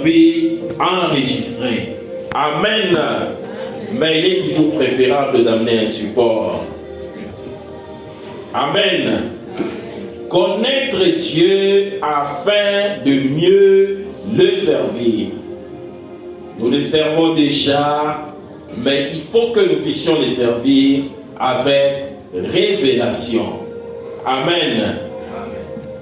puis enregistrer. Amen. Mais il est toujours préférable d'amener un support. Amen. Connaître Dieu afin de mieux le servir. Nous le servons déjà, mais il faut que nous puissions le servir avec révélation. Amen.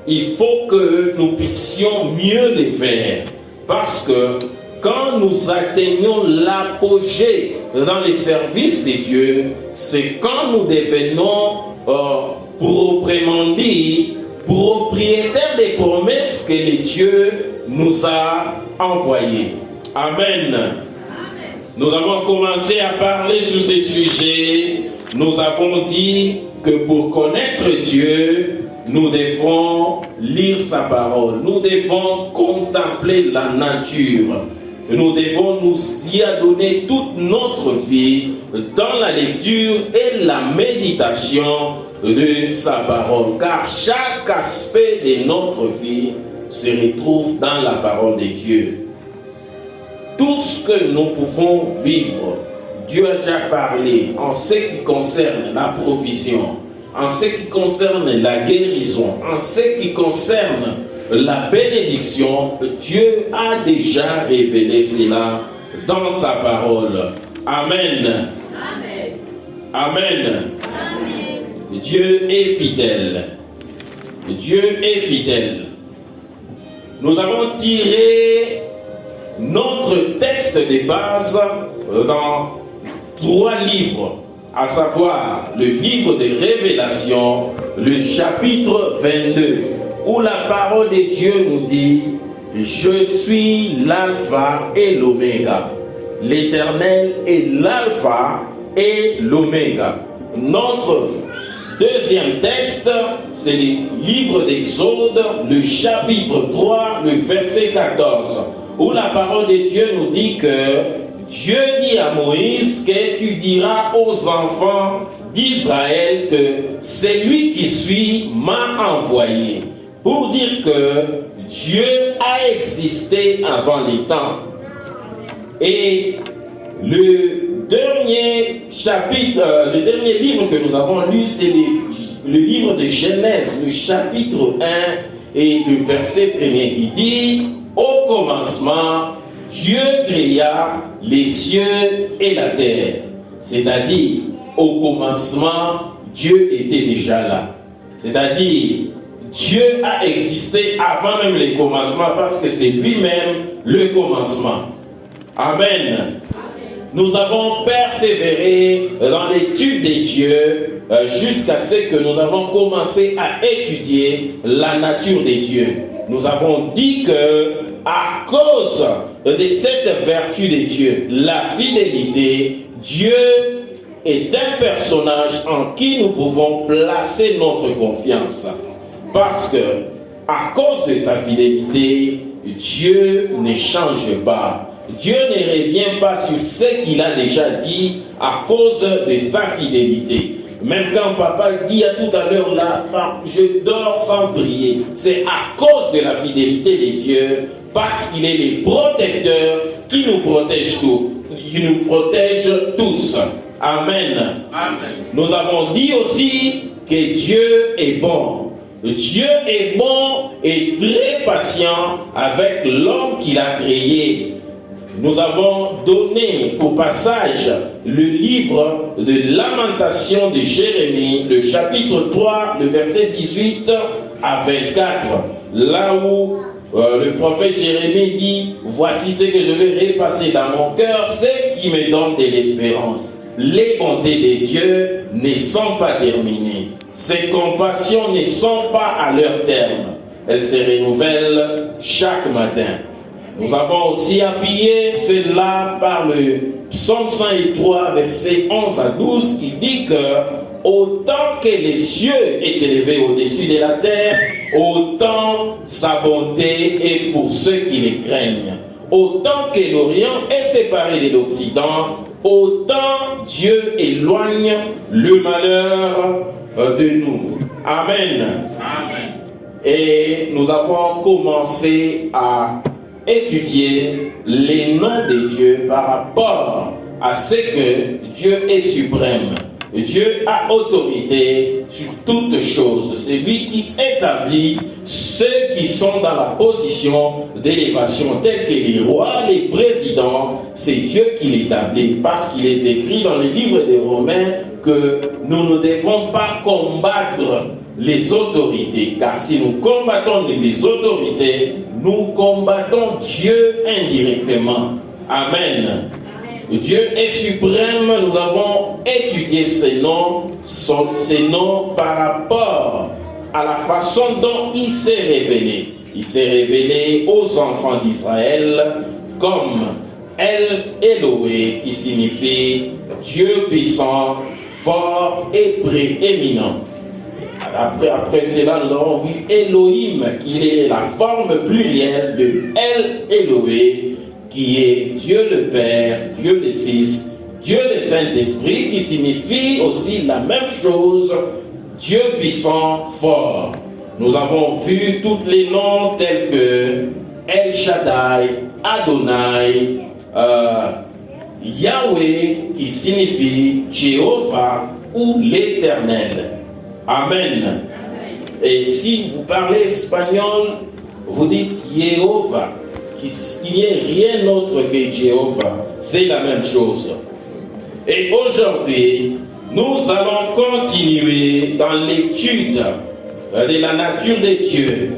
Il faut que nous puissions mieux le faire. Parce que quand nous atteignons l'apogée dans les services de Dieu, c'est quand nous devenons, proprement dit, propriétaires des promesses que le Dieu nous a envoyées. Amen. Nous avons commencé à parler sur ces sujets. Nous avons dit que pour connaître Dieu, nous devons lire sa parole. Nous devons contempler la nature. Nous devons nous y adonner toute notre vie dans la lecture et la méditation de sa parole. Car chaque aspect de notre vie se retrouve dans la parole de Dieu. Tout ce que nous pouvons vivre, Dieu a déjà parlé en ce qui concerne la provision, en ce qui concerne la guérison, en ce qui concerne la bénédiction. Dieu a déjà révélé cela dans sa parole. Amen. Amen. Amen. Amen. Dieu est fidèle. Dieu est fidèle. Nous avons tiré notre texte de base dans 3 livres, à savoir le livre de Révélation, le chapitre 22, où la parole de Dieu nous dit « Je suis l'alpha et l'oméga. L'Éternel est l'alpha et l'oméga. » Notre deuxième texte, c'est le livre d'Exode, le chapitre 3, le verset 14, où la parole de Dieu nous dit que Dieu dit à Moïse que tu diras aux enfants d'Israël que c'est lui qui suit m'a envoyé. Pour dire que Dieu a existé avant les temps. Et le dernier chapitre, le dernier livre que nous avons lu, c'est le livre de Genèse, le chapitre 1 et le verset 1. Il dit: au commencement, Dieu créa les cieux et la terre. C'est-à-dire, au commencement, Dieu était déjà là. C'est-à-dire, Dieu a existé avant même les commencements parce que c'est lui-même le commencement. Amen. Nous avons persévéré dans l'étude des dieux jusqu'à ce que nous avons commencé à étudier la nature des dieux. Nous avons dit que à cause de cette vertu des dieux, la fidélité, Dieu est un personnage en qui nous pouvons placer notre confiance. Parce que, à cause de sa fidélité, Dieu ne change pas. Dieu ne revient pas sur ce qu'il a déjà dit à cause de sa fidélité. Même quand papa dit à tout à l'heure là, je dors sans prier, c'est à cause de la fidélité de Dieu, parce qu'il est le protecteur qui nous protège tous. Amen. Amen. Nous avons dit aussi que Dieu est bon. Dieu est bon et très patient avec l'homme qu'il a créé. Nous avons donné au passage le livre de Lamentation de Jérémie, le chapitre 3, le verset 18 à 24, là où le prophète Jérémie dit: voici ce que je vais repasser dans mon cœur, ce qui me donne de l'espérance. Les bontés de Dieu ne sont pas terminées. Ses compassions ne sont pas à leur terme. Elles se renouvellent chaque matin. Nous avons aussi appuyé cela par le psaume 103, verset 11 à 12, qui dit que autant que les cieux est élevé au-dessus de la terre, autant sa bonté est pour ceux qui les craignent. Autant que l'Orient est séparé de l'Occident, autant Dieu éloigne le malheur de nous. Amen. Amen. Et nous avons commencé à étudier les noms de Dieu par rapport à ce que Dieu est suprême. Dieu a autorité sur toutes choses. C'est lui qui établit ceux qui sont dans la position d'élévation, tels que les rois, les présidents. C'est Dieu qui l'établit, parce qu'il est écrit dans le livre des Romains que nous ne devons pas combattre les autorités, car si nous combattons les autorités, nous combattons Dieu indirectement. Amen. Dieu est suprême. Nous avons étudié ces noms par rapport à la façon dont il s'est révélé. Il s'est révélé aux enfants d'Israël comme El Eloé, qui signifie Dieu puissant, fort et prééminent. Après cela, nous avons vu Elohim, qui est la forme plurielle de El Eloé, qui est Dieu le Père, Dieu le Fils, Dieu le Saint-Esprit, qui signifie aussi la même chose, Dieu puissant, fort. Nous avons vu tous les noms tels que El Shaddai, Adonai, Yahweh, qui signifie Jéhovah ou l'Éternel. Amen. Et si vous parlez espagnol, vous dites Jéhovah, qu'il n'y ait rien d'autre que Jéhovah. C'est la même chose. Et aujourd'hui, nous allons continuer dans l'étude de la nature de Dieu,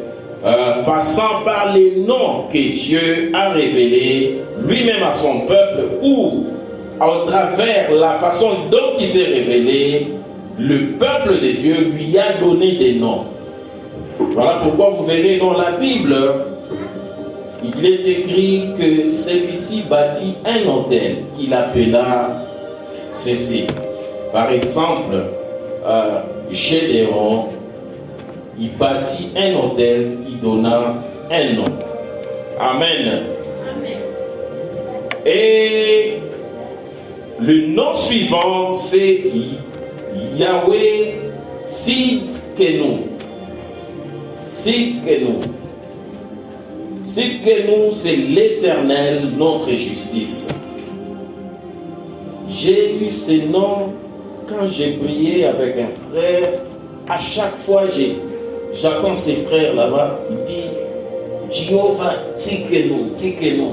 passant par les noms que Dieu a révélés lui-même à son peuple, ou à travers la façon dont il s'est révélé, le peuple de Dieu lui a donné des noms. Voilà pourquoi vous verrez dans la Bible, il est écrit que celui-ci bâtit un autel qu'il appela ceci. Par exemple, Gédéon, il bâtit un autel qui donna un nom. Amen. Amen. Et le nom suivant, c'est Yahweh Sidkenu. Sidkenu. Sidkenu, c'est l'Éternel, notre justice. J'ai eu ces noms quand j'ai prié avec un frère. À chaque fois, j'attends ces frères là-bas. Il dit Jéhovah Sidkenu, Sidkenu.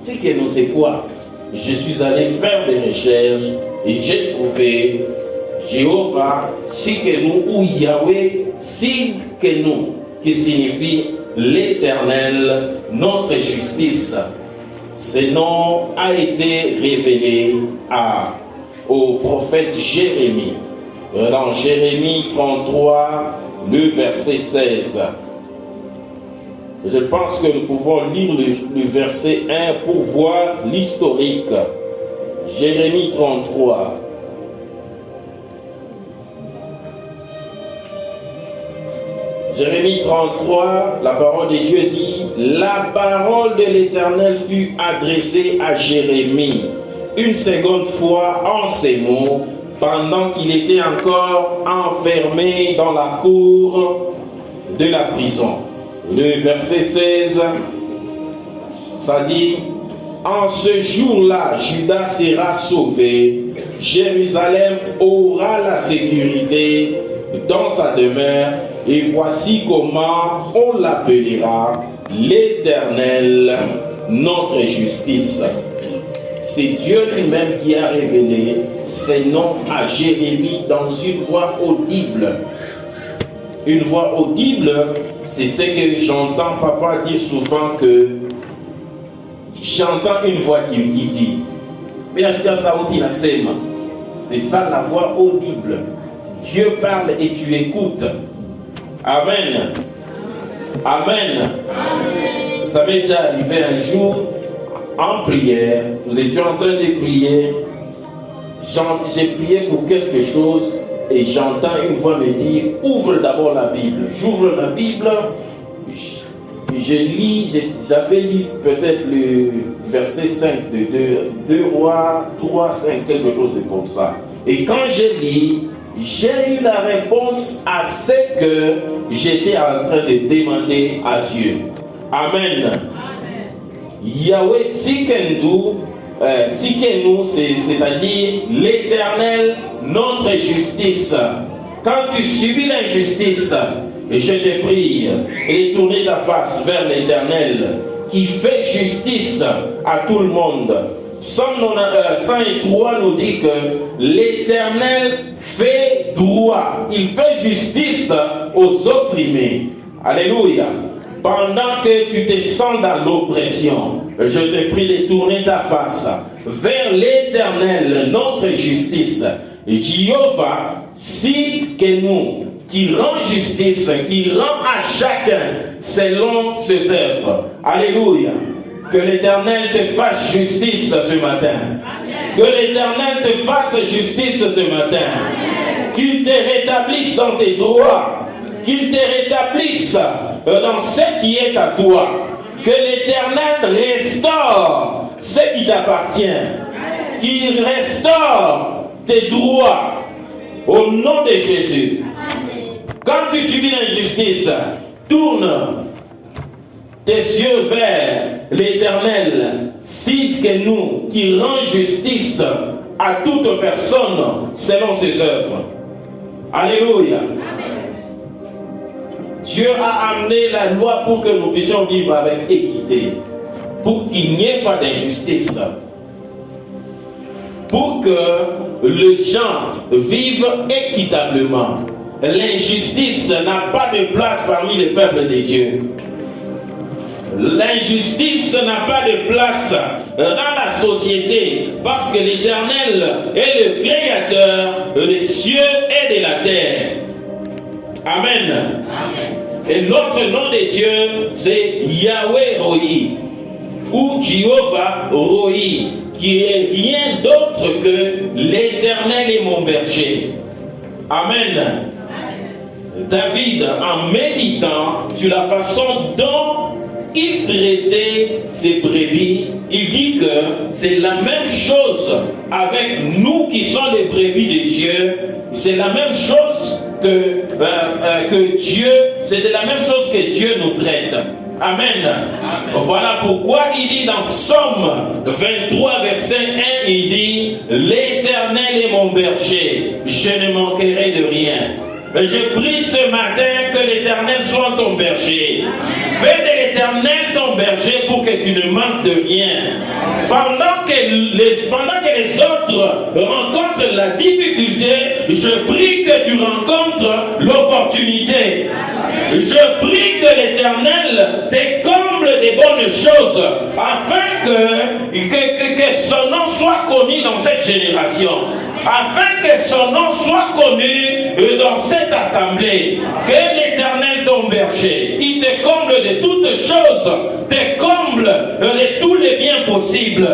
Sidkenu, c'est quoi? Je suis allé faire des recherches et j'ai trouvé Jéhovah Sidkenu ou Yahweh Sidkenu, qui signifie l'Éternel, notre justice. Ce nom a été révélé au prophète Jérémie. Dans Jérémie 33, le verset 16. Je pense que nous pouvons lire le verset 1 pour voir l'historique. Jérémie 33. Jérémie 33, la parole de Dieu dit: la parole de l'Éternel fut adressée à Jérémie une seconde fois en ces mots, pendant qu'il était encore enfermé dans la cour de la prison. Le verset 16, ça dit: en ce jour-là, Juda sera sauvé, Jérusalem aura la sécurité dans sa demeure, et voici comment on l'appellera l'Éternel, notre justice. C'est Dieu lui-même qui a révélé ces noms à Jérémie dans une voix audible. Une voix audible, c'est ce que j'entends papa dire souvent, que j'entends une voix qui dit. Mais là, je dis à Saouti, c'est ça la voix audible. Dieu parle et tu écoutes. Amen. Amen. Amen. Vous savez, déjà arrivé un jour en prière, nous étions en train de prier, j'ai prié pour quelque chose et j'entends une voix me dire: ouvre d'abord la Bible. J'ouvre la Bible, je lis, j'avais lu peut-être le verset 5 de 2 Rois 3, 5, quelque chose de comme ça. Et quand je lis, j'ai eu la réponse à ce que j'étais en train de demander à Dieu. Amen. Amen. Yahweh Tsikendou, Tsikenu, c'est-à-dire l'Éternel, notre justice. Quand tu subis l'injustice, je te prie de tourner ta face vers l'Éternel qui fait justice à tout le monde. Psaume 103 nous dit que l'Éternel fait droit, il fait justice aux opprimés. Alléluia. Pendant que tu te sens dans l'oppression, je te prie de tourner ta face vers l'Éternel, notre justice. Jéhovah, cite que nous, qui rend justice, qui rend à chacun selon ses œuvres. Alléluia. Que l'Éternel te fasse justice ce matin. Que l'Éternel te fasse justice ce matin. Qu'il te rétablisse dans tes droits. Qu'il te rétablisse dans ce qui est à toi. Que l'Éternel restaure ce qui t'appartient. Qu'il restaure tes droits. Au nom de Jésus. Quand tu subis l'injustice, tourne tes yeux vers l'Éternel, cite que nous, qui rend justice à toute personne selon ses œuvres. Alléluia. Dieu a amené la loi pour que nous puissions vivre avec équité, pour qu'il n'y ait pas d'injustice, pour que les gens vivent équitablement. L'injustice n'a pas de place parmi les peuples de Dieu. L'injustice n'a pas de place dans la société parce que l'Éternel est le créateur des cieux et de la terre. Amen. Amen. Et l'autre nom de Dieu, c'est Yahweh Roi ou Jéhovah Roi, qui est rien d'autre que l'Éternel est mon berger. Amen. David, en méditant sur la façon dont il traitait ses brebis, il dit que c'est la même chose avec nous qui sommes les brebis de Dieu. C'est la même chose que Dieu, c'est de la même chose que Dieu nous traite. Amen. Amen. Voilà pourquoi il dit dans Psaume 23, verset 1, il dit « L'Éternel est mon berger, je ne manquerai de rien. » Je prie ce matin que l'Éternel soit ton berger. Fais de l'Éternel ton berger pour que tu ne manques de rien. Pendant que les autres rencontrent la difficulté, je prie que tu rencontres l'opportunité. Je prie que l'Éternel te comble des bonnes choses afin que son nom soit connu dans cette génération. Afin que son nom soit connu dans cette assemblée. Que l'Éternel ton berger, il te comble de toutes choses, te comble de tous les biens possibles.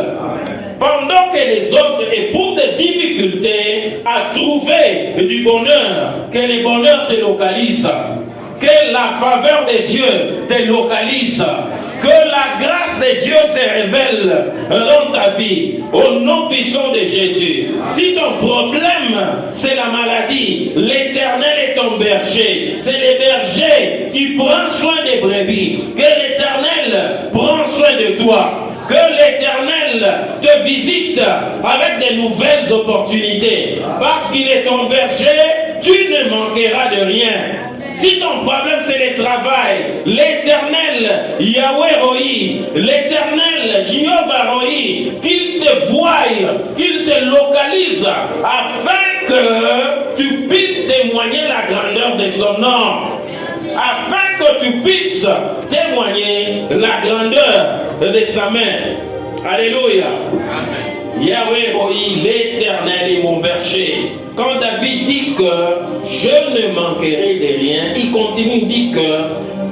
Pendant que les autres éprouvent des difficultés à trouver du bonheur, que le bonheur te localise, que la faveur de Dieu te localise, que la grâce de Dieu se révèle dans ta vie, au nom puissant de Jésus. Si ton problème, c'est la maladie, l'Éternel est ton berger. C'est le berger qui prend soin des brebis. Que l'Éternel prend soin de toi. Que l'Éternel te visite avec de nouvelles opportunités. Parce qu'il est ton berger, tu ne manqueras de rien. Si ton problème c'est le travail, l'Éternel Yahweh Roi, l'Éternel Jéhovah Roi, qu'il te voie, qu'il te localise, afin que tu puisses témoigner la grandeur de son nom, afin que tu puisses témoigner la grandeur de sa main. Alléluia. Amen. Yahweh Roi, l'Éternel est mon berger. Quand David dit que je ne manquerai de rien, il continue, dit que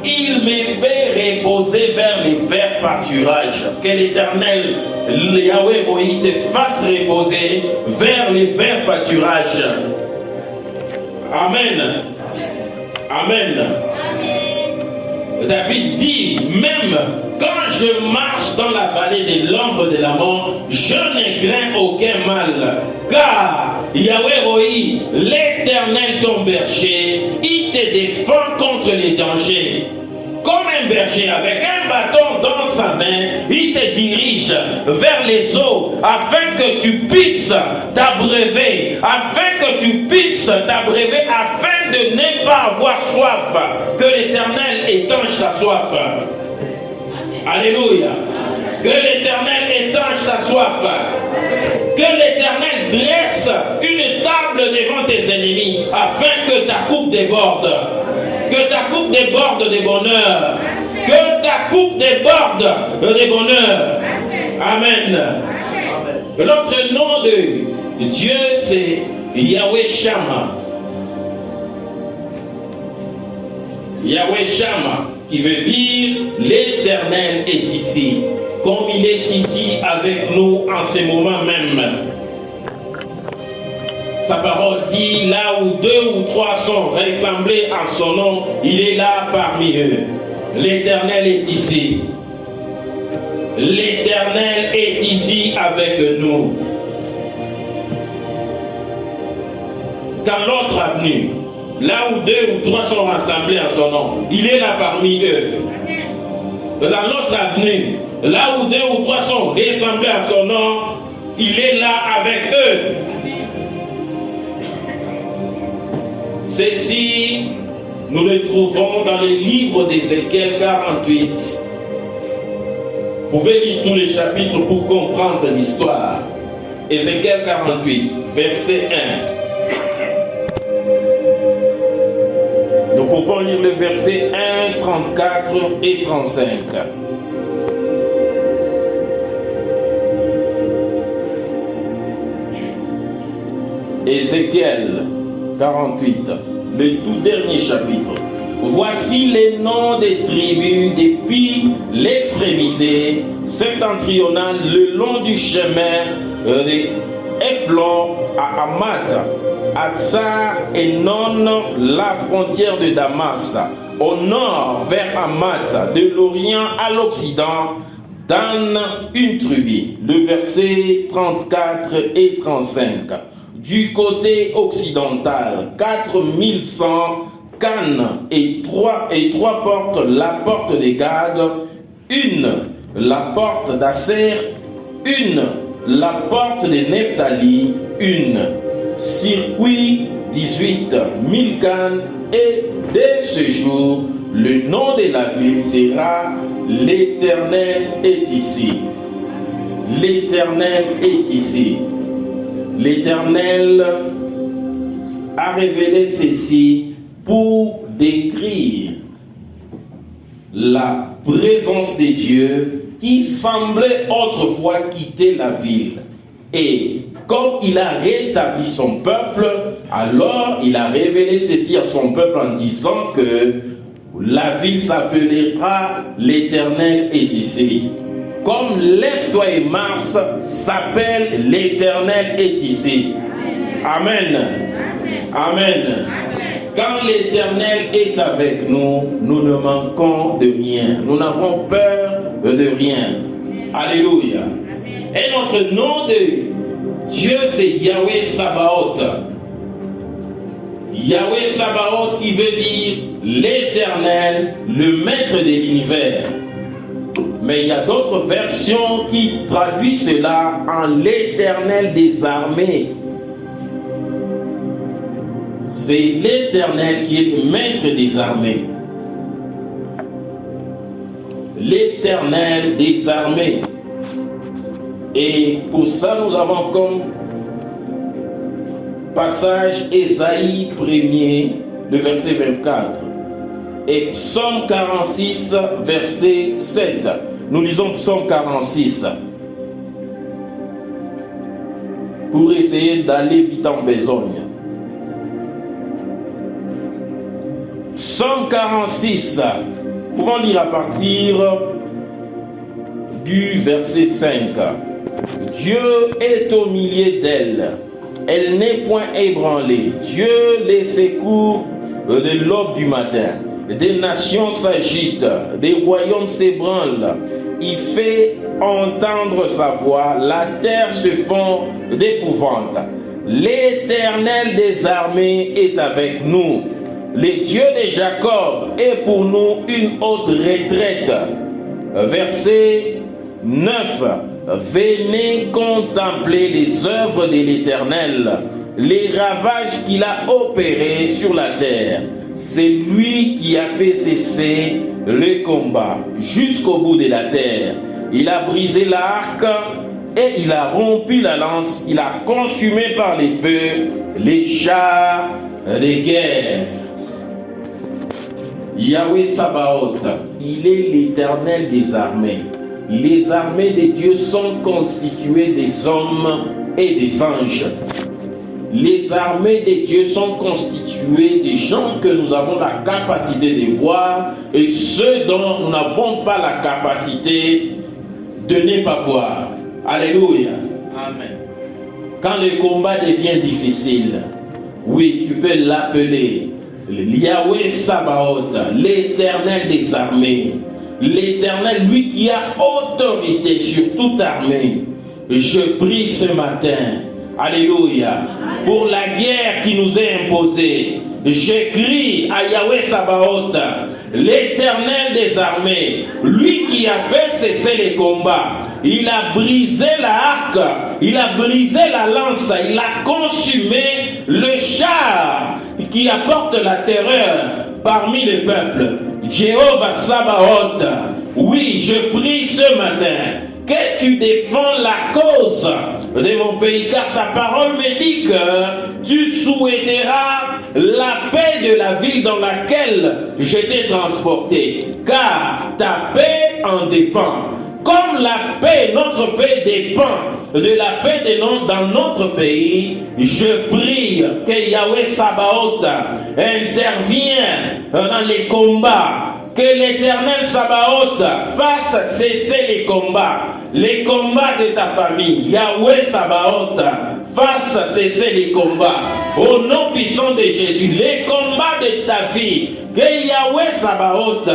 il me fait reposer vers les verts pâturages. Que l'Éternel, Yahweh Roi, te fasse reposer vers les verts pâturages. Amen. Amen. David dit, même quand je marche dans la vallée de l'ombre de la mort, je ne crains aucun mal, car Yahweh Roi, l'Éternel ton berger, il te défend contre les dangers. comme un berger avec un bâton dans sa main, il te dirige vers les eaux afin que tu puisses t'abreuver, afin de ne pas avoir soif, que l'Éternel étanche ta soif. Alléluia. Que l'Éternel étanche ta soif. Que l'Éternel dresse une table devant tes ennemis afin que ta coupe déborde. Que ta coupe déborde de bonheur. Que ta coupe déborde de bonheur. Amen. L'autre nom de Dieu, c'est Yahweh Shammah. Yahweh Shammah, qui veut dire l'Éternel est ici, comme il est ici avec nous en ce moment même. Sa parole dit, là où 2 ou 3 sont rassemblés en son nom, il est là parmi eux. L'Éternel est ici. L'Éternel est ici avec nous. Dans l'autre avenue, là où 2 ou 3 sont rassemblés en son nom, il est là parmi eux. Dans l'autre avenue, là où 2 ou 3 sont rassemblés en son nom, il est là avec eux. Ceci, nous le trouvons dans le livre d'Ézéchiel 48. Vous pouvez lire tous les chapitres pour comprendre l'histoire. Ézéchiel 48, verset 1. Nous pouvons lire le verset 1, 34 et 35. Ézéchiel 48, le tout dernier chapitre. Voici les noms des tribus depuis l'extrémité septentrionale le long du chemin d'Ephlon à Hamath, à Tsar et Non, la frontière de Damas, au nord vers Hamath, de l'Orient à l'Occident, dans une tribu. Le verset 34 et 35. Du côté occidental, 4100 cannes et trois portes, la porte des Gad, une, la porte d'Asser, une, la porte de Nephtali, une, circuit 18 000 cannes, et dès ce jour, le nom de la ville sera l'Éternel est ici. L'Éternel est ici. L'Éternel a révélé ceci pour décrire la présence de Dieu qui semblait autrefois quitter la ville. Et comme il a rétabli son peuple, alors il a révélé ceci à son peuple en disant que la ville s'appellera l'Éternel est ici. Comme Lève-toi et Mars s'appelle l'Éternel est ici. Amen. Amen. Quand l'Éternel est avec nous, nous ne manquons de rien. Nous n'avons peur de rien. Alléluia. Et notre nom de Dieu, c'est Yahweh Sabaoth. Yahweh Sabaoth qui veut dire l'Éternel, le maître de l'univers. Mais il y a d'autres versions qui traduisent cela en l'Éternel des armées. C'est l'Éternel qui est le maître des armées. L'Éternel des armées. Et pour ça, nous avons comme passage Ésaïe 1er, le verset 24. Et Psaume 46, verset 7. Nous lisons Psaume 46. Pour essayer d'aller vite en besogne. Psaume 46. Nous pouvons lire à partir du verset 5. Dieu est au milieu d'elle. Elle n'est point ébranlée. Dieu les secours de l'aube du matin. Des nations s'agitent, des royaumes s'ébranlent. Il fait entendre sa voix, la terre se fond d'épouvante. L'Éternel des armées est avec nous. le Dieu de Jacob est pour nous une haute retraite. Verset 9. Venez contempler les œuvres de l'Éternel, les ravages qu'il a opérés sur la terre. C'est lui qui a fait cesser le combat jusqu'au bout de la terre. Il a brisé l'arc et il a rompu la lance. Il a consumé par les feux les chars de guerre. Yahweh Sabaoth, il est l'Éternel des armées. Les armées de Dieu sont constituées des hommes et des anges. Les armées de Dieu sont constituées des gens que nous avons la capacité de voir et ceux dont nous n'avons pas la capacité de ne pas voir. Alléluia. Amen. Quand le combat devient difficile, oui, tu peux l'appeler Yahweh Sabaoth, l'Éternel des armées. L'Éternel, lui qui a autorité sur toute armée. Je prie ce matin, alléluia, pour la guerre qui nous est imposée. Je crie à Yahweh Sabaoth, l'Éternel des armées, lui qui a fait cesser les combats. Il a brisé l'arc, il a brisé la lance, il a consumé le char qui apporte la terreur parmi les peuples. Jéhovah Sabaoth, oui, je prie ce matin que tu défends la cause de mon pays, car ta parole me dit que tu souhaiteras la paix de la ville dans laquelle j'étais transporté, car ta paix en dépend. Comme la paix, notre paix dépend de la paix dans notre pays, je prie que Yahweh Sabaoth intervienne dans les combats, que l'Éternel Sabaoth fasse cesser les combats de ta famille. Yahweh Sabaoth fasse cesser les combats au nom puissant de Jésus, les combats de ta vie, que Yahweh Sabaoth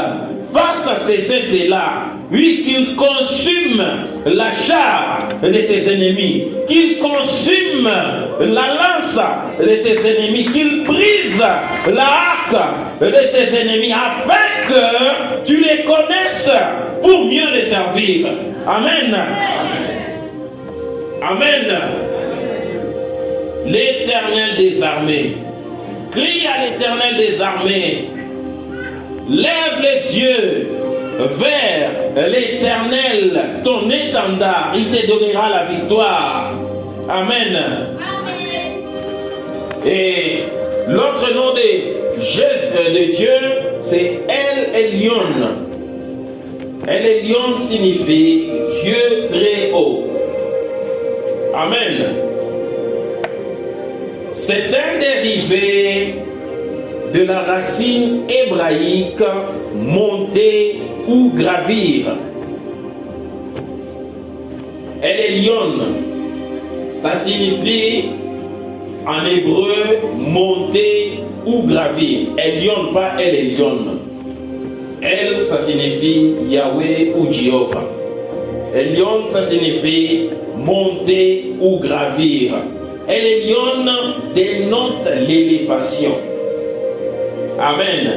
fasse cesser cela. Oui, qu'il consume la chair de tes ennemis, qu'il consume la lance de tes ennemis, qu'il brise l'arc de tes ennemis, afin que tu les connaisses pour mieux les servir. Amen. Amen. L'Éternel des armées, crie à l'Éternel des armées, lève les yeux vers l'Éternel, ton étendard, il te donnera la victoire. Amen. Et l'autre nom de Dieu, c'est El Elyon. El Elyon signifie Dieu très haut. Amen. C'est un dérivé de la racine hébraïque monter ou gravir. El Elyon, ça signifie en hébreu monter ou gravir. Elyon, pas El Elyon. El, ça signifie Yahweh ou Jéhovah. Elyon, ça signifie monter ou gravir. El Elyon dénote l'élévation. Amen.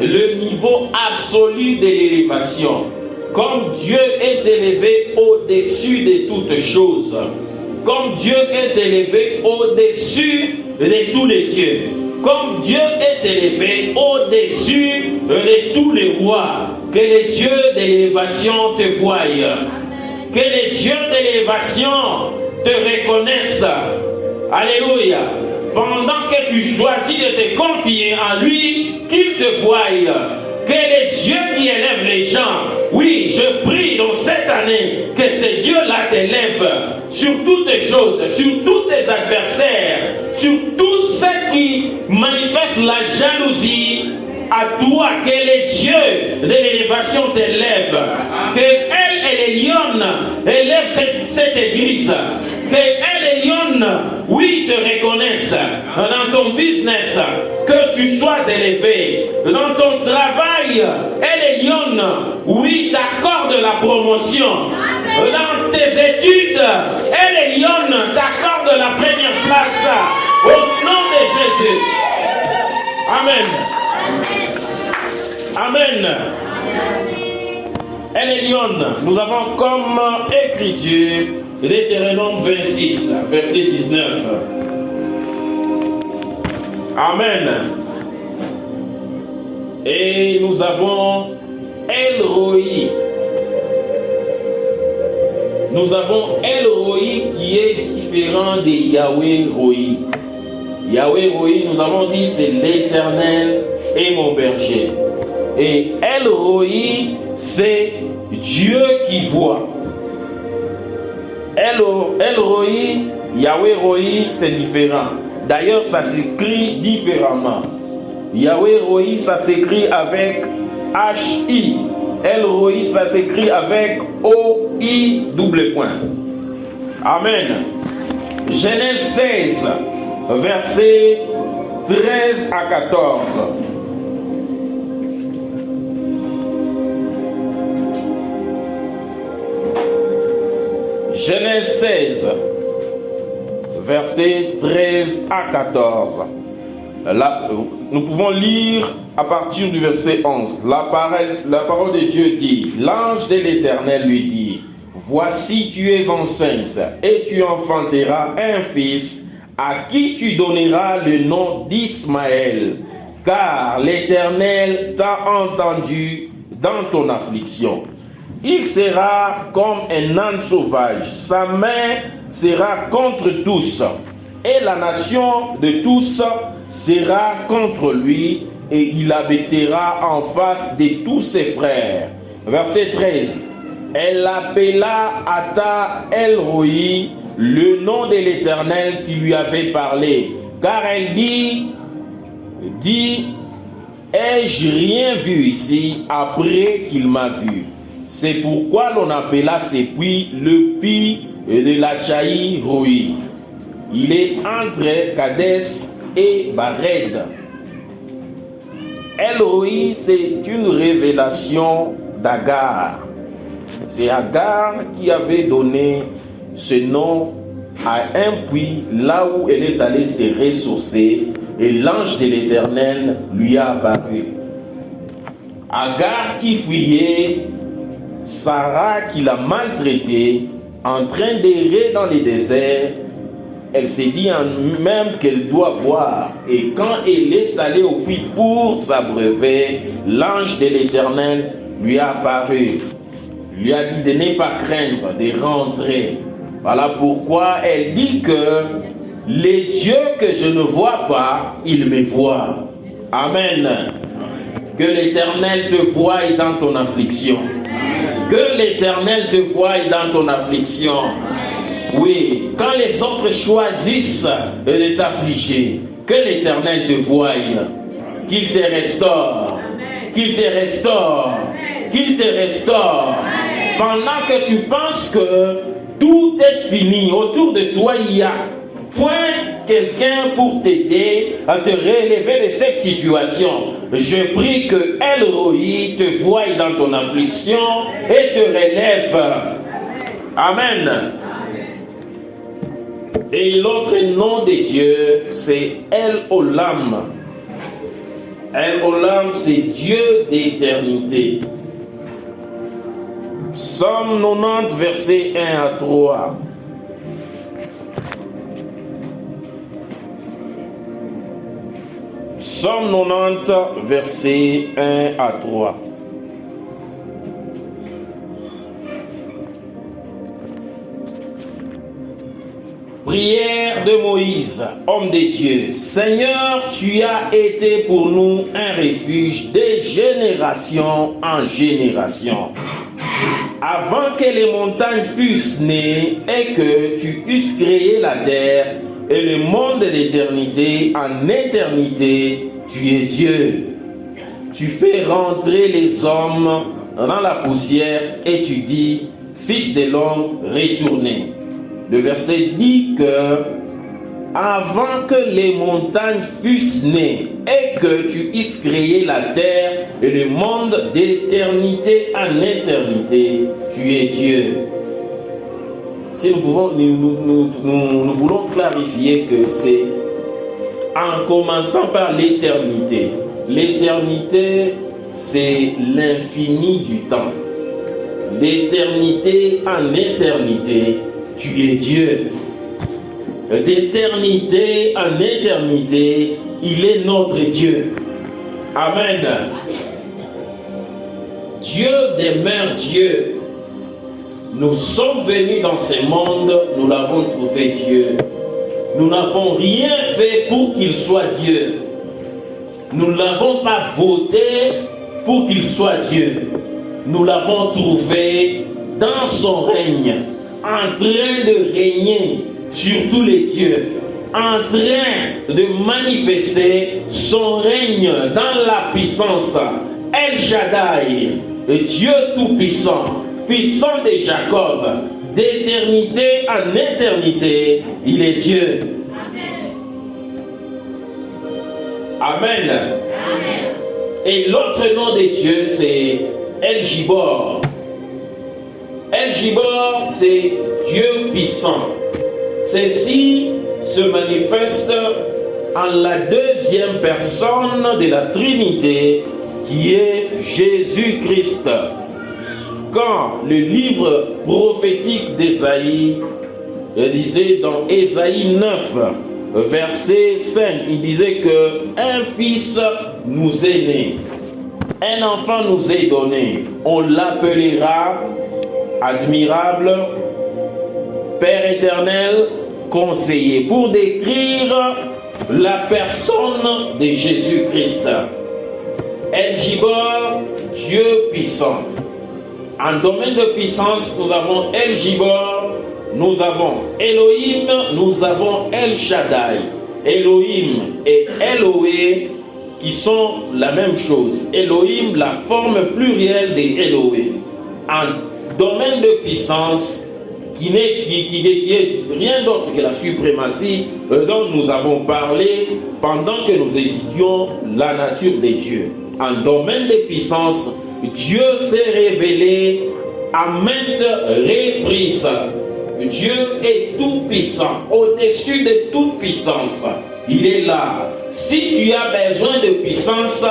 Le niveau absolu de l'élévation. Comme Dieu est élevé au-dessus de toutes choses. Comme Dieu est élevé au-dessus de tous les dieux. Comme Dieu est élevé au-dessus de tous les rois. Que les dieux de l'élévation te voient. Que les dieux de l'élévation te reconnaissent. Alléluia. Pendant que tu choisis de te confier en lui, qu'il te voie. Que les dieux qui élèvent les gens, oui, je prie dans cette année que ces dieux-là t'élèvent sur toutes les choses, sur tous tes adversaires, sur tous ceux qui manifestent la jalousie à toi, que les dieux de l'élévation t'élèvent, que El Elyon élève cette église, que El Elyon, oui, te reconnaisse dans ton business, que tu sois élevé dans ton travail. El Elyon, oui, t'accorde la promotion. Dans tes études, El Elyon t'accorde la première place. Au nom de Jésus. Amen. Amen. Elion, nous avons comme écriture Deutéronome 26, verset 19. Amen. Et nous avons El Roi. Nous avons El Roi qui est différent de Yahweh Roi. Yahweh Roi, nous avons dit, c'est l'Éternel et mon berger. Et El Roi, c'est Dieu qui voit. El Roi, Yahweh Roi, c'est différent. D'ailleurs, ça s'écrit différemment. Yahweh Roi, ça s'écrit avec H-I. El Roi, ça s'écrit avec O-I double point. Amen. Genèse 16, versets 13 à 14. Genèse 16, versets 13 à 14. Là, nous pouvons lire à partir du verset 11. La parole de Dieu dit, l'ange de l'Éternel lui dit, voici tu es enceinte et tu enfanteras un fils à qui tu donneras le nom d'Ismaël, car l'Éternel t'a entendu dans ton affliction. Il sera comme un âne sauvage, sa main sera contre tous, et la nation de tous sera contre lui, et il habitera en face de tous ses frères. Verset 13. Elle appela Ata El Roi, le nom de l'Éternel qui lui avait parlé, car elle dit, ai-je rien vu ici après qu'il m'a vu? C'est pourquoi l'on appela ce puits le puits de la Chaï Roi. Il est entre Kadès et Bared. El Roi, c'est une révélation d'Agar. C'est Agar qui avait donné ce nom à un puits là où elle est allée se ressourcer et l'ange de l'Éternel lui a apparu. Agar qui fuyait, Sarah qui l'a maltraitée, en train d'errer dans les déserts, elle s'est dit en même qu'elle doit boire. Et quand elle est allée au puits pour s'abreuver, l'ange de l'Éternel lui a apparu. Lui a dit de ne pas craindre, de rentrer. Voilà pourquoi elle dit que les dieux que je ne vois pas, il me voit. Amen. Que l'Éternel te voie dans ton affliction. Que l'Éternel te voie dans ton affliction. Oui, quand les autres choisissent de t'affliger, que l'Éternel te voie, qu'il te restaure, qu'il te restaure, qu'il te restaure. Pendant que tu penses que tout est fini, autour de toi il y a point quelqu'un pour t'aider à te relever de cette situation. Je prie que El Roi te voie dans ton affliction et te relève. Amen. Et l'autre nom de Dieu, c'est El Olam. El Olam, c'est Dieu d'éternité. Psaume 90, versets 1 à 3. Psaume 90, versets 1 à 3. Prière de Moïse, homme de Dieu. Seigneur, tu as été pour nous un refuge de génération en génération. Avant que les montagnes fussent nées et que tu eusses créé la terre et le monde d'éternité en éternité, tu es Dieu. Tu fais rentrer les hommes dans la poussière et tu dis, fils de l'homme, retournez. Le verset dit que avant que les montagnes fussent nées et que tu eusses créé la terre et le monde d'éternité en éternité, tu es Dieu. Si nous voulons clarifier que c'est en commençant par l'éternité. L'éternité, c'est l'infini du temps. D'éternité en éternité, tu es Dieu. D'éternité en éternité, il est notre Dieu. Amen. Dieu demeure Dieu. Nous sommes venus dans ce monde, nous l'avons trouvé Dieu. Nous n'avons rien fait pour qu'il soit Dieu. Nous ne l'avons pas voté pour qu'il soit Dieu. Nous l'avons trouvé dans son règne, en train de régner sur tous les dieux, en train de manifester son règne dans la puissance. El Shaddai, le Dieu tout-puissant, puissant de Jacob, d'éternité en éternité, il est Dieu. Amen. Amen. Et l'autre nom de Dieu, c'est El Gibor. El Gibor, c'est Dieu puissant. Ceci se manifeste en la deuxième personne de la Trinité, qui est Jésus-Christ. Quand le livre prophétique d'Ésaïe disait dans Ésaïe 9, verset 5, il disait que un fils nous est né, un enfant nous est donné, on l'appellera admirable, Père éternel, conseiller, pour décrire la personne de Jésus-Christ. El Gibor, Dieu puissant. En domaine de puissance, nous avons El Gibor, nous avons Elohim, nous avons El Shaddai. Elohim et Elohé qui sont la même chose. Elohim, la forme plurielle de Elohé. En domaine de puissance, qui est rien d'autre que la suprématie dont nous avons parlé pendant que nous étudions la nature des dieux. En domaine de puissance, Dieu s'est révélé à maintes reprises. Dieu est tout puissant, au-dessus de toute puissance. Il est là. Si tu as besoin de puissance,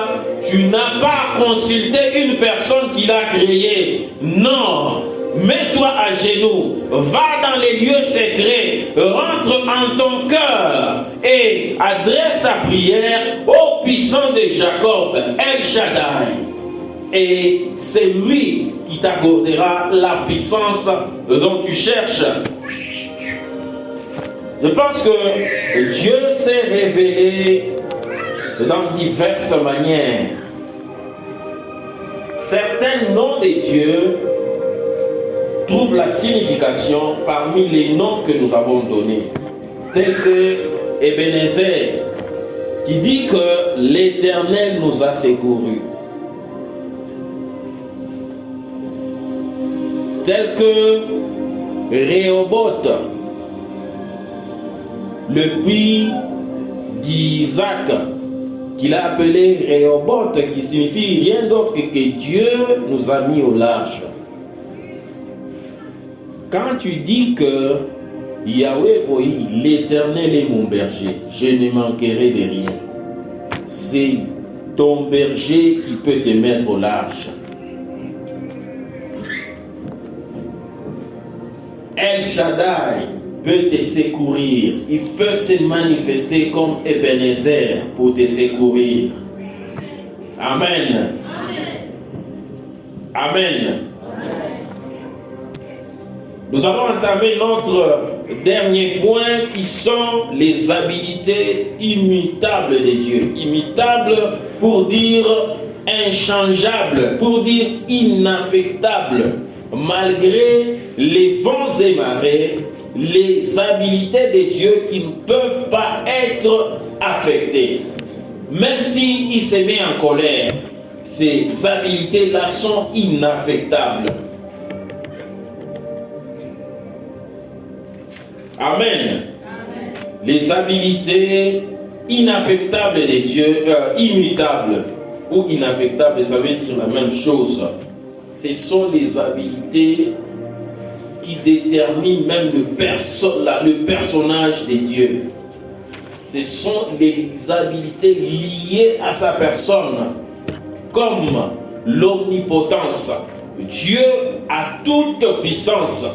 tu n'as pas à consulter une personne qui l'a créée. Non. Mets-toi à genoux, va dans les lieux secrets, rentre en ton cœur et adresse ta prière au puissant de Jacob, El Shaddai. Et c'est lui qui t'accordera la puissance dont tu cherches. Je pense que Dieu s'est révélé dans diverses manières. Certains noms de Dieu trouvent la signification parmi les noms que nous avons donnés, tel que Ebenezer, qui dit que l'Éternel nous a secourus, tel que Rehoboth, le puits d'Isaac, qu'il a appelé Rehoboth, qui signifie rien d'autre que Dieu nous a mis au large. Quand tu dis que Yahweh, l'Éternel est mon berger, je ne manquerai de rien. C'est ton berger qui peut te mettre au large. El Shaddai peut te secourir. Il peut se manifester comme Ebenezer pour te secourir. Amen. Amen. Nous allons entamer notre dernier point qui sont les habilités immutables de Dieu. Immutables pour dire inchangeable, pour dire inaffectable. Malgré les vents et marées, les habilités de Dieu qui ne peuvent pas être affectées. Même s'il se met en colère, ces habilités-là sont inaffectables. Amen. Les habilités inaffectables de Dieu, immutables ou inaffectables, ça veut dire la même chose. Ce sont les habilités qui déterminent même le personnage de Dieu. ce sont les habiletés liées à sa personne, comme l'omnipotence. Dieu a toute puissance.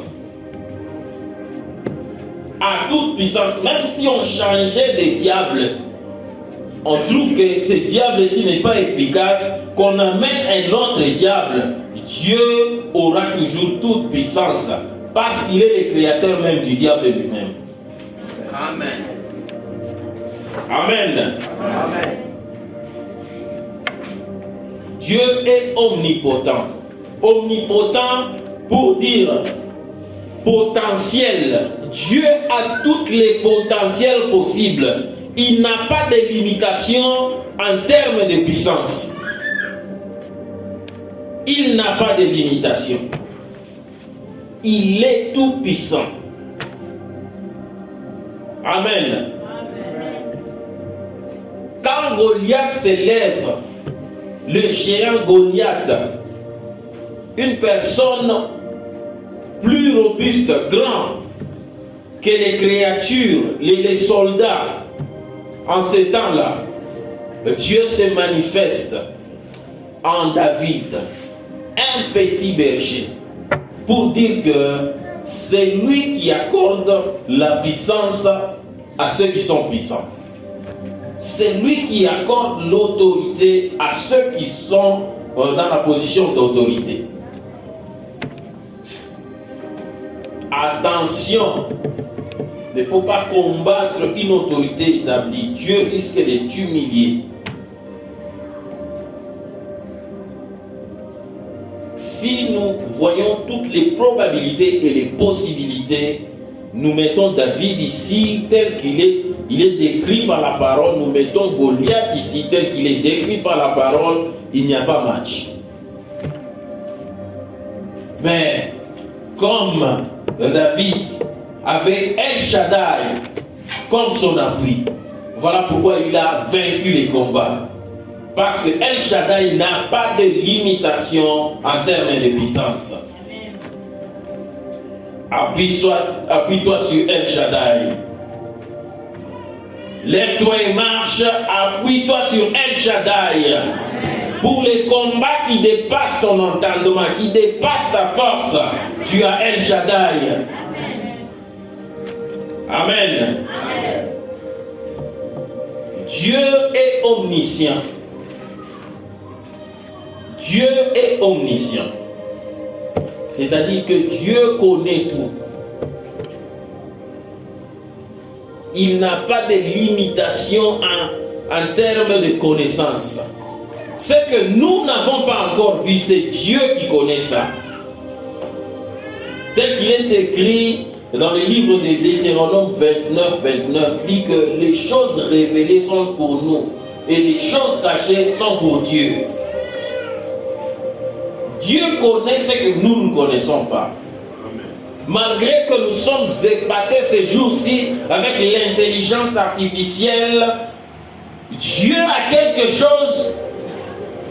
À toute puissance. Même si on changeait des diables, on trouve que ce diable-ci n'est pas efficace, qu'on amène un autre diable, Dieu aura toujours toute puissance, parce qu'il est le créateur même du diable lui-même. Amen. Amen. Amen. Dieu est omnipotent. Omnipotent pour dire potentiel. Dieu a toutes les potentiels possibles. Il n'a pas de limitation en termes de puissance. Il n'a pas de limitation. Il est tout puissant. Amen. Quand Goliath s'élève, le géant Goliath, une personne plus robuste, grand que les créatures, les soldats, en ce temps-là, Dieu se manifeste en David, un petit berger, pour dire que c'est lui qui accorde la puissance à ceux qui sont puissants. C'est lui qui accorde l'autorité à ceux qui sont dans la position d'autorité. Attention, il ne faut pas combattre une autorité établie. Dieu risque de t'humilier. Si nous voyons toutes les probabilités et les possibilités, nous mettons David ici tel qu'il est, il est décrit par la parole, nous mettons Goliath ici tel qu'il est décrit par la parole, il n'y a pas match. Mais comme David avait El Shaddai comme son appui, voilà pourquoi il a vaincu les combats. Parce que El Shaddai n'a pas de limitation en termes de puissance. Appuie-toi sur El Shaddai. Lève-toi et marche, appuie-toi sur El Shaddai. Pour les combats qui dépassent ton entendement, qui dépassent ta force, tu as El Shaddai. Amen. Dieu est omniscient. Dieu est omniscient. C'est-à-dire que Dieu connaît tout. Il n'a pas de limitation en termes de connaissance. Ce que nous n'avons pas encore vu, c'est Dieu qui connaît ça. Tel qu'il est écrit dans le livre de Deutéronome 29, dit que les choses révélées sont pour nous et les choses cachées sont pour Dieu. Dieu connaît ce que nous ne connaissons pas. Malgré que nous sommes épatés ces jours-ci avec l'intelligence artificielle, Dieu a quelque chose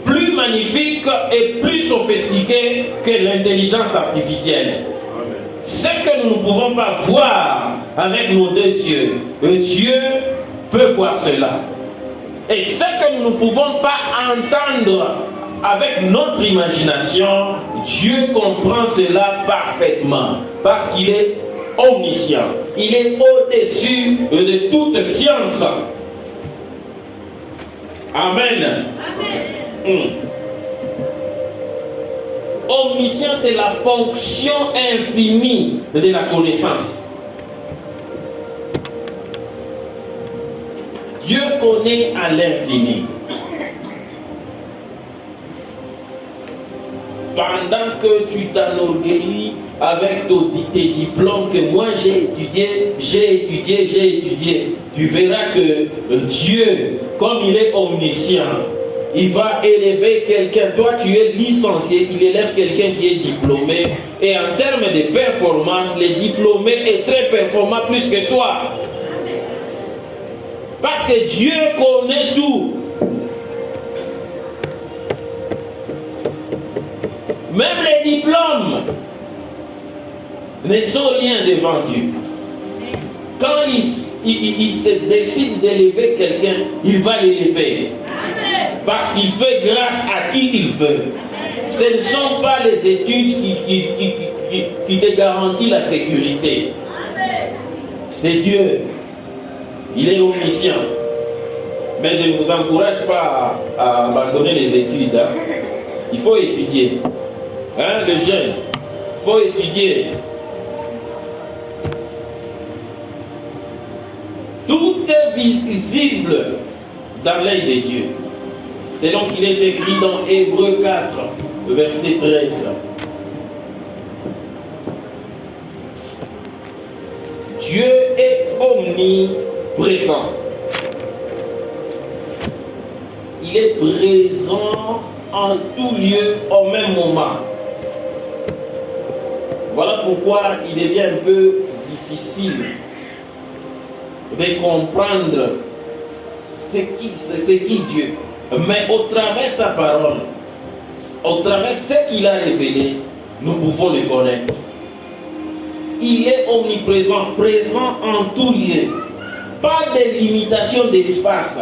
de plus magnifique et plus sophistiqué que l'intelligence artificielle. Ce que nous ne pouvons pas voir avec nos deux yeux, Dieu peut voir cela. Et ce que nous ne pouvons pas entendre avec notre imagination, Dieu comprend cela parfaitement parce qu'il est omniscient. Il est au-dessus de toute science. Amen. Omniscient, c'est la fonction infinie de la connaissance. Dieu connaît à l'infini. Pendant que tu t'enorgueillis avec tes diplômes que moi j'ai étudié, tu verras que Dieu, comme il est omniscient, il va élever quelqu'un. Toi, tu es licencié, il élève quelqu'un qui est diplômé. Et en termes de performance, le diplômé est très performant plus que toi. Parce que Dieu connaît tout. Même les diplômes ne sont rien devant Dieu. Quand il se décide d'élever quelqu'un, il va l'élever. Parce qu'il fait grâce à qui il veut. Ce ne sont pas les études qui te garantissent la sécurité. C'est Dieu. Il est omniscient. Mais je ne vous encourage pas à abandonner les études. Hein. Il faut étudier. Hein, le jeune, il faut étudier. Tout est visible dans l'œil de Dieu. C'est donc qu'il est écrit dans Hébreux 4, verset 13. Dieu est omniprésent. Il est présent en tout lieu au même moment. Voilà pourquoi il devient un peu difficile de comprendre c'est qui Dieu. Mais au travers de sa parole, au travers de ce qu'il a révélé, nous pouvons le connaître. Il est omniprésent, présent en tout lieu. Pas de limitation d'espace.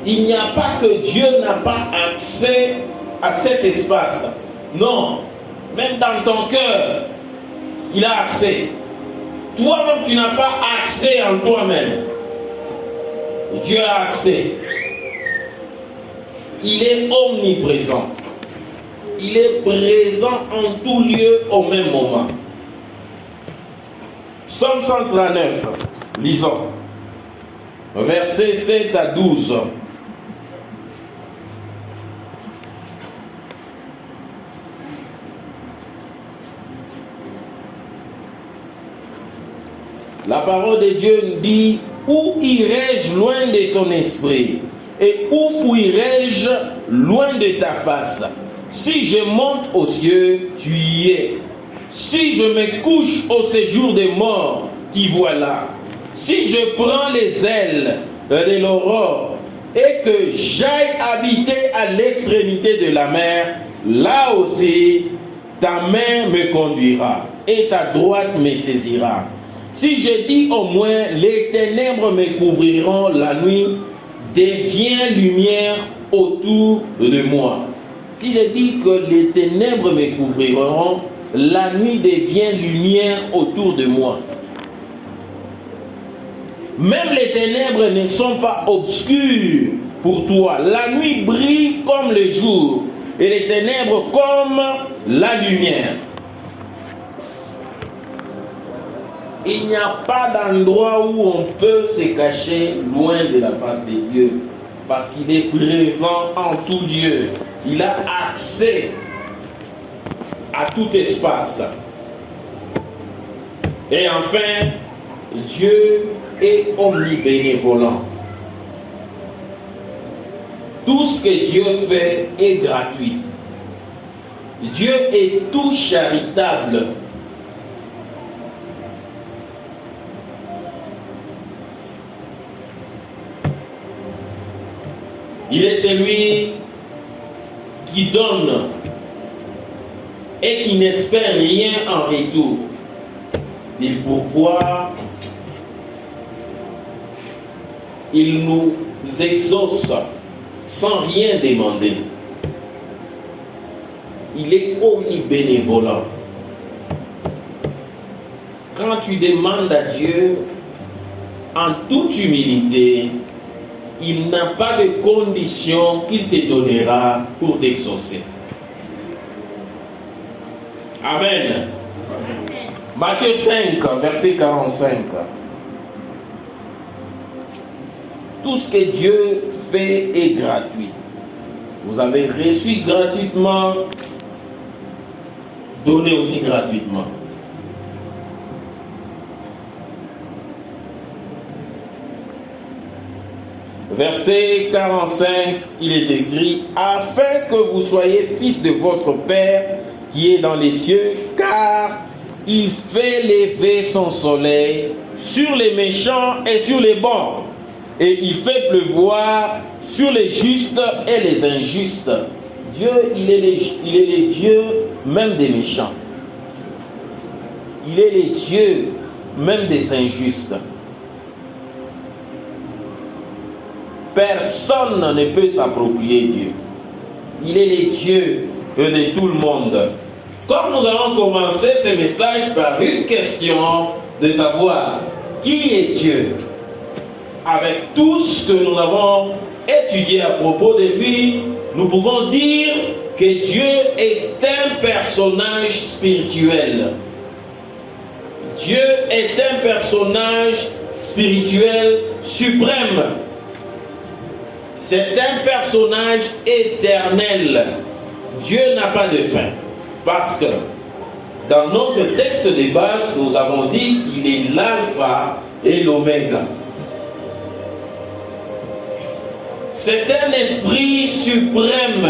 Il n'y a pas que Dieu n'a pas accès à cet espace. Non. Même dans ton cœur, il a accès. Toi-même, tu n'as pas accès en toi-même. Dieu a accès. Il est omniprésent. Il est présent en tout lieu au même moment. Psaume 139, lisons. Versets 7 à 12. La parole de Dieu nous dit: où irai-je loin de ton esprit? Et où fuirai-je loin de ta face? Si je monte aux cieux, tu y es. Si je me couche au séjour des morts, t'y voilà. Si je prends les ailes de l'aurore et que j'aille habiter à l'extrémité de la mer, là aussi, ta main me conduira et ta droite me saisira. Si je dis au moins, les ténèbres me couvriront, la nuit devient lumière autour de moi. Si je dis que les ténèbres me couvriront, la nuit devient lumière autour de moi. Même les ténèbres ne sont pas obscures pour toi. La nuit brille comme le jour et les ténèbres comme la lumière. Il n'y a pas d'endroit où on peut se cacher loin de la face de Dieu, parce qu'il est présent en tout lieu. Il a accès à tout espace. Et enfin, Dieu est omnibénévolent. Tout ce que Dieu fait est gratuit. Dieu est tout charitable. Il est celui qui donne et qui n'espère rien en retour. Il pourvoit, il nous exauce sans rien demander. Il est omnibénévolent. Quand tu demandes à Dieu en toute humilité, il n'a pas de condition qu'il te donnera pour t'exaucer. Amen. Matthieu 5, verset 45. Tout ce que Dieu fait est gratuit. Vous avez reçu gratuitement, donnez aussi gratuitement. Verset 45, il est écrit: afin que vous soyez fils de votre Père qui est dans les cieux, car il fait lever son soleil sur les méchants et sur les bons, et il fait pleuvoir sur les justes et les injustes. Dieu, il est le Dieu même des méchants. Il est le Dieu même des injustes. personne ne peut s'approprier Dieu. Il est le Dieu de tout le monde. Comme nous allons commencer ce message par une question de savoir qui est Dieu. Avec tout ce que nous avons étudié à propos de lui, nous pouvons dire que Dieu est un personnage spirituel. Dieu est un personnage spirituel suprême. C'est un personnage éternel. Dieu n'a pas de fin. Parce que dans notre texte de base, nous avons dit qu'il est l'alpha et l'oméga. C'est un esprit suprême,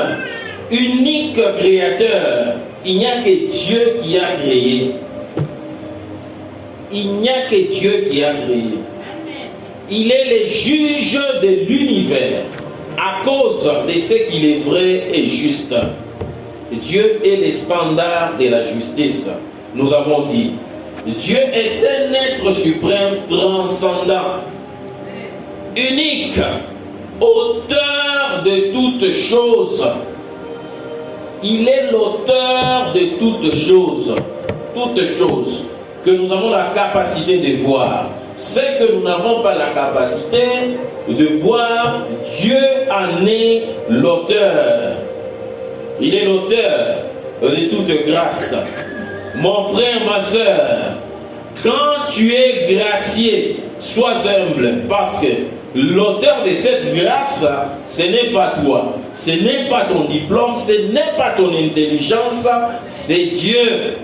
unique créateur. Il n'y a que Dieu qui a créé. Il n'y a que Dieu qui a créé. Il est le juge de l'univers à cause de ce qu'il est vrai et juste. Dieu est le standard de la justice. Nous avons dit, Dieu est un être suprême transcendant, unique, auteur de toutes choses. Il est l'auteur de toutes choses que nous avons la capacité de voir. C'est que nous n'avons pas la capacité de voir, Dieu en est l'auteur. Il est l'auteur de toute grâce. Mon frère, ma soeur, quand tu es gracié, sois humble, parce que l'auteur de cette grâce, ce n'est pas toi, ce n'est pas ton diplôme, ce n'est pas ton intelligence, c'est Dieu.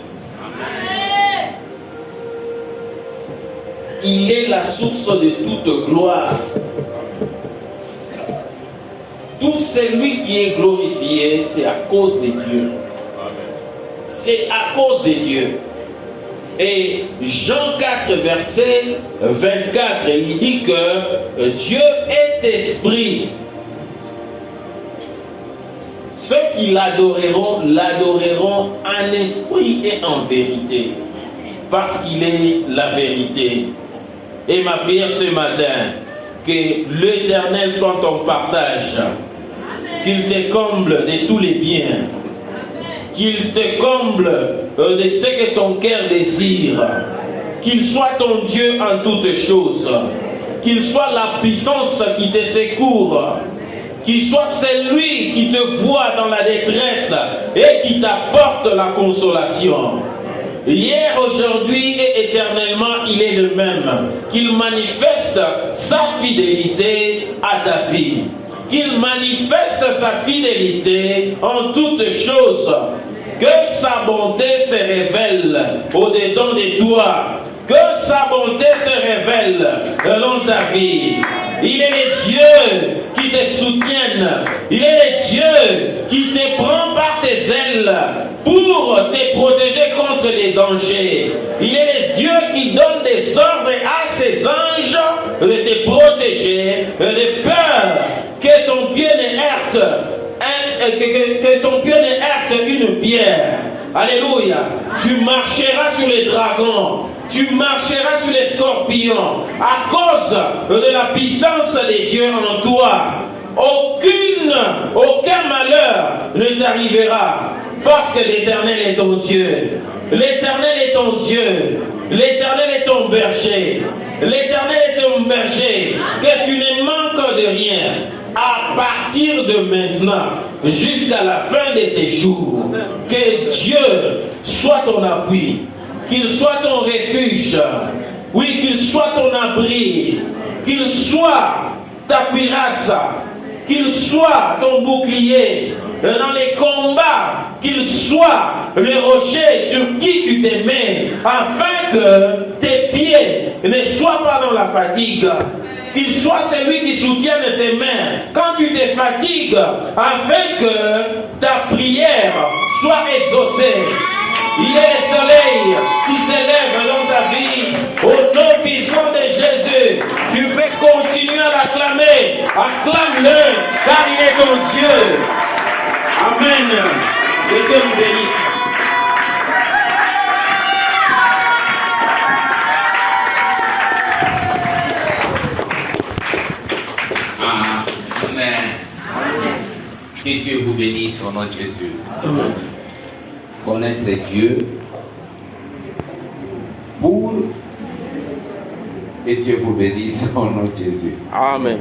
Il est la source de toute gloire. Tout celui qui est glorifié, c'est à cause de Dieu. C'est à cause de Dieu. Et Jean 4, verset 24, il dit que Dieu est esprit. Ceux qui l'adoreront, l'adoreront en esprit et en vérité. Parce qu'il est la vérité. Et ma prière ce matin, que l'Éternel soit ton partage. Qu'il te comble de tous les biens. Qu'il te comble de ce que ton cœur désire. Qu'il soit ton Dieu en toutes choses. Qu'il soit la puissance qui te secourt. Qu'il soit celui qui te voit dans la détresse et qui t'apporte la consolation. Hier, aujourd'hui et éternellement, il est le même. Qu'il manifeste sa fidélité à ta vie. Qu'il manifeste sa fidélité en toutes choses. Que sa bonté se révèle au-dedans de toi. Que sa bonté se révèle dans ta vie. Il est le Dieu qui te soutienne. Il est le Dieu qui te prend par tes ailes pour te protéger contre les dangers. Il est le Dieu qui donne des ordres à ses anges de te protéger de peur que ton pied ne heurte. Que ton pied ne heurte une pierre. Alléluia. Tu marcheras sur les dragons. Tu marcheras sur les scorpions. À cause de la puissance de Dieu en toi. Aucun malheur ne t'arrivera. Parce que l'Éternel est ton Dieu. L'Éternel est ton Dieu. L'Éternel est ton berger. L'Éternel est ton berger. Que tu ne manques de rien. À partir de maintenant, jusqu'à la fin de tes jours, que Dieu soit ton appui, qu'il soit ton refuge, oui, qu'il soit ton abri, qu'il soit ta cuirasse, qu'il soit ton bouclier dans les combats, qu'il soit le rocher sur qui tu te mets, afin que tes pieds ne soient pas dans la fatigue. Qu'il soit celui qui soutienne tes mains quand tu te fatigues, afin que ta prière soit exaucée. Il est le soleil qui s'élève dans ta vie. Au nom puissant de Jésus, tu peux continuer à l'acclamer. Acclame-le, car il est ton Dieu. Amen. Que Dieu nous bénisse. bénisse au nom de Jésus. Connaître Dieu pour et Dieu vous bénisse au nom de Jésus. Amen.